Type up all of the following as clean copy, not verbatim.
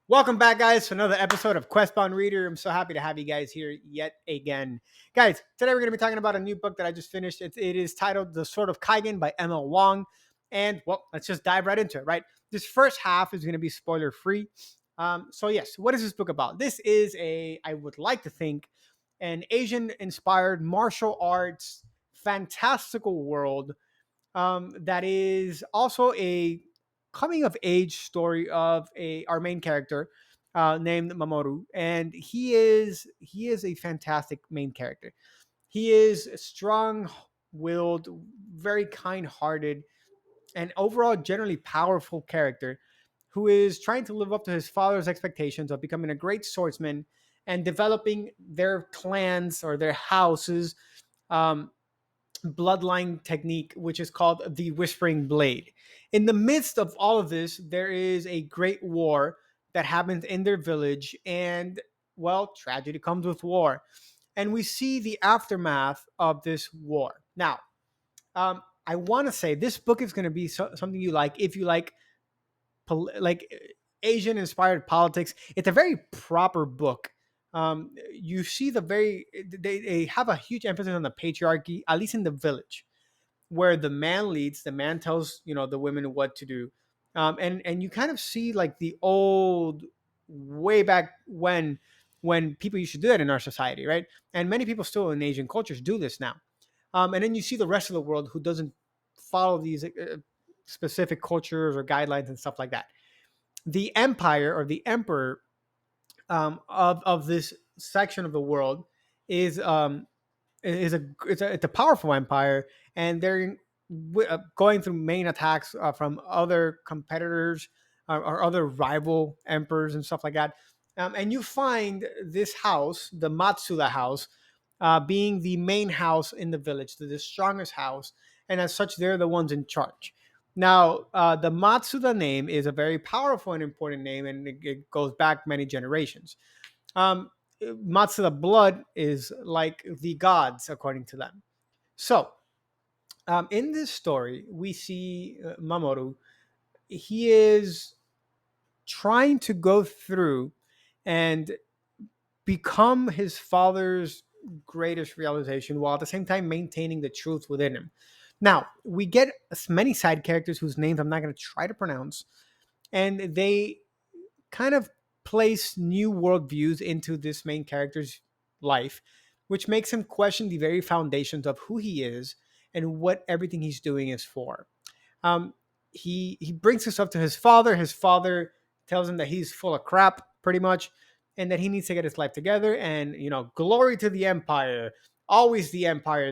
Welcome back, guys, to another episode of Questbound Reader. I'm so happy to have you guys here yet again. Guys, today we're going to be talking about a new book that I just finished. It is titled The Sword of Kaigen by Wang. And, well, let's just dive right into it, right? This first half is going to be spoiler free. Yes, what is this book about? This is I would like to think, an Asian inspired martial arts fantastical world that is also a coming of age story of our main character named Mamoru, and he is a fantastic main character. He is strong-willed, very kind-hearted, and overall generally powerful character who is trying to live up to his father's expectations of becoming a great swordsman and developing their clans or their houses um, bloodline technique, which is called the Whispering Blade. In the midst of all of this, there is a great war that happens in their village, and well, tragedy comes with war. And we see the aftermath of this war. Now, I want to say this book is going to be something you like if you like like Asian inspired politics. It's a very proper book. You see they have a huge emphasis on the patriarchy, at least in the village, where the man leads, the man tells the women what to do, and you kind of see like the old way back when people used to do that in our society, right? And many people still in Asian cultures do this now. And then you see the rest of the world who doesn't follow these specific cultures or guidelines and stuff like that. The empire or the emperor of this section of the world is it's a powerful empire, and they're going through main attacks from other competitors or other rival emperors and stuff like that. And you find this house, the Matsuda house, being the main house in the village, the strongest house, and as such, they're the ones in charge. Now, the Matsuda name is a very powerful and important name, and it goes back many generations. Um, Matsuda blood is like the gods, according to them. So, in this story, we see Mamoru. He is trying to go through and become his father's greatest realization while at the same time maintaining the truth within him. Now, we get many side characters whose names I'm not going to try to pronounce, and they kind of place new worldviews into this main character's life, which makes him question the very foundations of who he is and what everything he's doing is for. Um, he brings this up to his father. His father tells him that he's full of crap, pretty much, and that he needs to get his life together. And glory to the empire, always the empire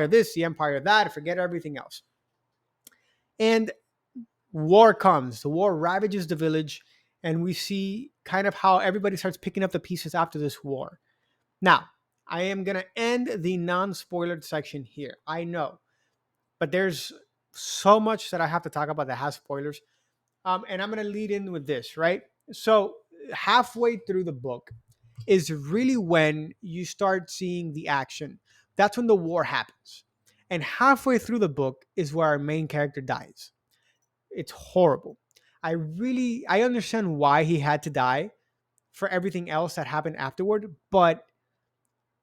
this, the empire that. Forget everything else. And war comes. The war ravages the village, and we see kind of how everybody starts picking up the pieces after this war. Now, I am gonna end the non-spoilered section here. I know, but there's so much that I have to talk about that has spoilers. And I'm gonna lead in with this, right? So halfway through the book is really when you start seeing the action. That's when the war happens. And halfway through the book is where our main character dies. It's horrible. I understand why he had to die for everything else that happened afterward, but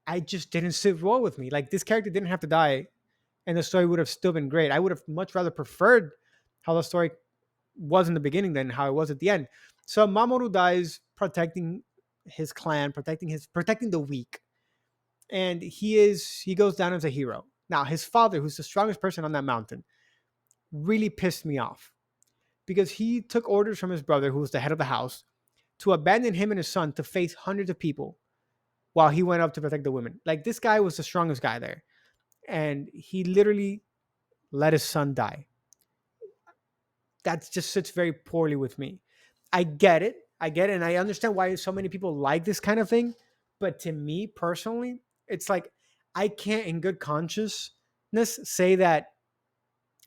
I just didn't sit well with me. Like, this character didn't have to die, and the story would have still been great. I would have much rather preferred how the story was in the beginning than how it was at the end. So Mamoru dies protecting his clan, protecting the weak, and he goes down as a hero. Now his father, who's the strongest person on that mountain, really pissed me off because he took orders from his brother, who was the head of the house, to abandon him and his son to face hundreds of people while he went up to protect the women. Like, this guy was the strongest guy there, and he literally let his son die. That just sits very poorly with me. I get it. I get it. And I understand why so many people like this kind of thing. But to me personally, it's like I can't, in good consciousness, say that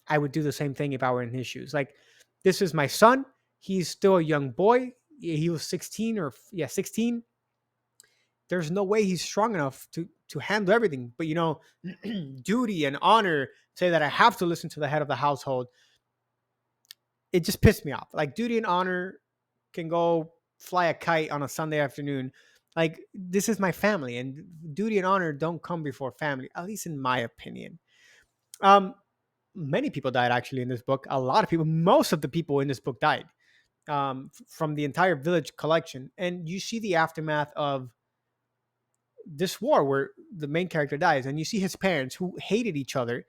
I would do the same thing if I were in his shoes. Like, this is my son. He's still a young boy. He was 16 or, yeah, 16. There's no way he's strong enough to handle everything. But, duty and honor say that I have to listen to the head of the household. It just pissed me off. Like, duty and honor can go fly a kite on a Sunday afternoon. Like, this is my family, and duty and honor don't come before family, at least in my opinion. Um, Many people died actually in this book. A lot of people, most of the people in this book died, from the entire village collection. And you see the aftermath of this war where the main character dies, and you see his parents who hated each other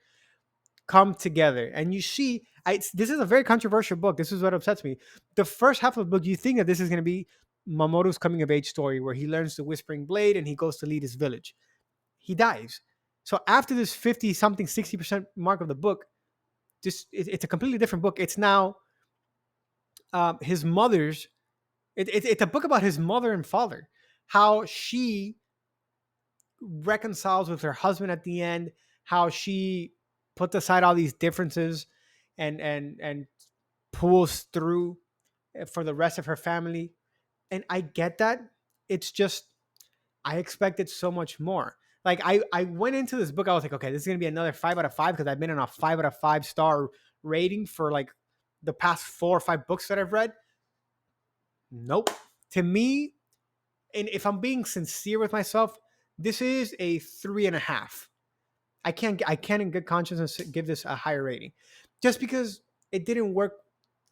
come together. And you see, this is a very controversial book. This is what upsets me. The first half of the book, you think that this is going to be Mamoru's coming of age story where he learns the Whispering Blade and he goes to lead his village. He dies. So after this 50 something 60% mark of the book, it's a completely different book. It's now his mother's. It's a book about his mother and father, how she reconciles with her husband at the end, how she puts aside all these differences and pulls through for the rest of her family. And I get that. It's just I expected so much more. Like, I went into this book, I was like, okay, this is gonna be another 5 out of 5 because I've been on a 5 out of 5 star rating for like the past 4 or 5 books that I've read. Nope. To me, and if I'm being sincere with myself, this is a 3.5. I can't in good conscience give this a higher rating, just because it didn't work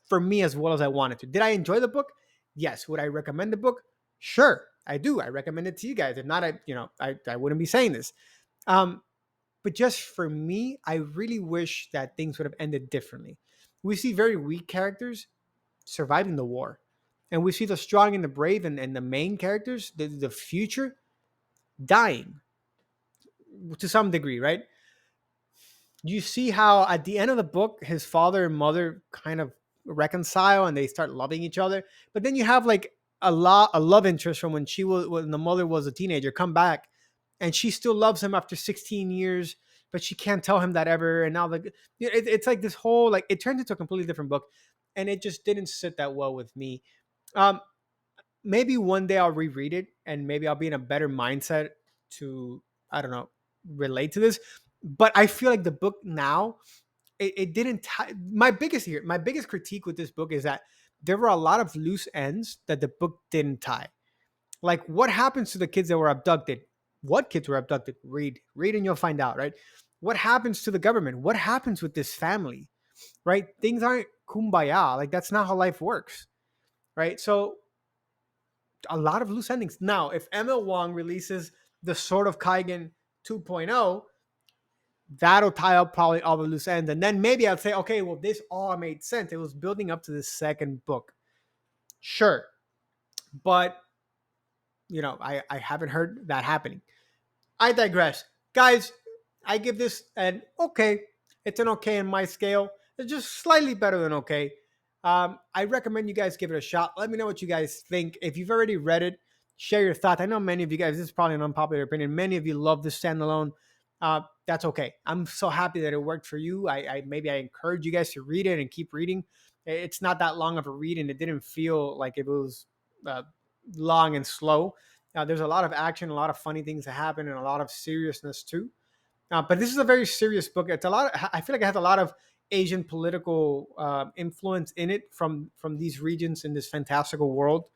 for me as well as I wanted to. Did I enjoy the book? Yes. Would I recommend the book? Sure, I do. I recommend it to you guys. If not, I wouldn't be saying this. Um, but just for me, I really wish that things would have ended differently. We see very weak characters surviving the war, and we see the strong and the brave and the main characters, the future, dying to some degree, right? You see how at the end of the book his father and mother kind of reconcile and they start loving each other, but then you have like a love interest from when the mother was a teenager come back, and she still loves him after 16 years, but she can't tell him that ever. And now it's like this whole, like, it turns into a completely different book, and it just didn't sit that well with me. um Maybe one day I'll reread it and maybe I'll be in a better mindset to, I don't know, relate to this. But I feel like the book now, it didn't tie. My biggest critique with this book is that there were a lot of loose ends that the book didn't tie. Like, what happens to the kids that were abducted? What kids were abducted? Read and you'll find out, right? What happens to the government? What happens with this family? Right? Things aren't kumbaya. Like, that's not how life works, right? So a lot of loose endings. Now, if ML Wang releases the Sword of Kaigen 2.0, that'll tie up probably all the loose ends. And then maybe I'll say, okay, well, this all made sense. It was building up to the second book. Sure. But, I haven't heard that happening. I digress. Guys, I give this an okay. It's an okay in my scale. It's just slightly better than okay. I recommend you guys give it a shot. Let me know what you guys think. If you've already read it, share your thoughts. I know many of you guys, this is probably an unpopular opinion. Many of you love this standalone. That's okay. I'm so happy that it worked for you. Maybe I encourage you guys to read it and keep reading. It's not that long of a read, and it didn't feel like it was uh, long and slow. There's a lot of action, a lot of funny things that happen, and a lot of seriousness too. But this is a very serious book. It's a lot. I feel like it has a lot of Asian political influence in it from these regions in this fantastical world.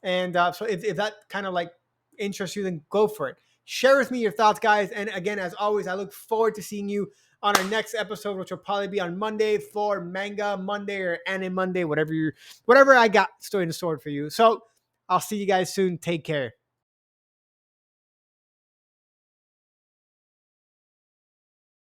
And so if that kind of like interests you, then go for it. Share with me your thoughts, guys. And again, as always, I look forward to seeing you on our next episode, which will probably be on Monday for Manga Monday or Anime Monday, whatever I got story in the sword for you. So I'll see you guys soon. Take care.